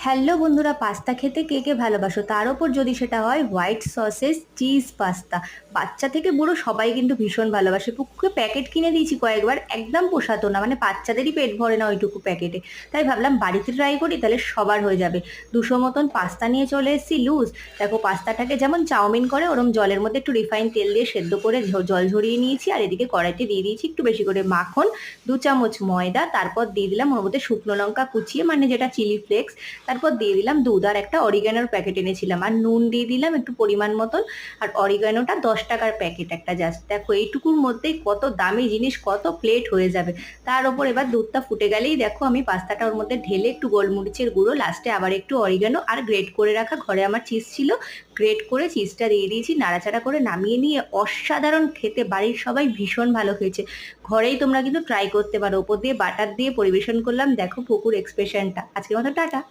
Hello বন্ধুরা, pasta খেতে কে কে ভালোবাসো? তার ওপর যদি সেটা হয় হোয়াইট সসেস চিজ পাস্তা। বাচ্চা থেকে বুড়ো সবাই কিন্তু ভীষণ ভালোবাসে। পুকুকে প্যাকেট কিনে দিয়েছি কয়েকবার, একদম পোষাতো না, মানে বাচ্চাদেরই পেট ভরে না ওইটুকু প্যাকেটে। তাই ভাবলাম বাড়িতে ট্রাই করি, তাহলে সবার হয়ে যাবে। 200 মতন পাস্তা নিয়ে চলে এসেছি লুজ। দেখো, পাস্তাটাকে যেমন চাউমিন করে ওরম জলের মধ্যে একটু রিফাইন তেল দিয়ে সেদ্ধ করে জল ঝরিয়ে নিয়েছি, আর এদিকে কড়াইতে দিয়ে দিয়েছি একটু বেশি করে মাখন, 2 চামচ ময়দা, তারপর দিয়ে দিলাম ওর মধ্যে শুকনো লঙ্কা কুচিয়ে, মানে যেটা চিলি ফ্লেক্স। তারপর দিয়ে দিলাম দুধ, আর একটা অরিগ্যানোর প্যাকেট এনেছিলাম, আর নুন দিয়ে দিলাম একটু পরিমাণ মতন। আর অরিগ্যানোটা 10 টাকার প্যাকেট একটা, জাস্ট দেখো এইটুকুর মধ্যেই কত দামি জিনিস, কত প্লেট হয়ে যাবে। তার ওপর এবার দুধটা ফুটে গেলেই দেখো আমি পাস্তাটা ওর মধ্যে ঢেলে একটু গোলমরিচের গুঁড়ো, লাস্টে আবার একটু অরিগ্যানো আর গ্রেট করে রাখা ঘরে আমার চিজ ছিল, গ্রেট করে চিজটা দিয়ে দিয়েছি, নাড়াচাড়া করে নামিয়ে নিয়ে অসাধারণ খেতে। বাড়ির সবাই ভীষণ ভালো খেয়েছে। ঘরেই তোমরা কিন্তু ট্রাই করতে পারো। ওপর দিয়ে বাটার দিয়ে পরিবেশন করলাম, দেখো পুকুর এক্সপ্রেশনটা। আজকের মতো টাটা।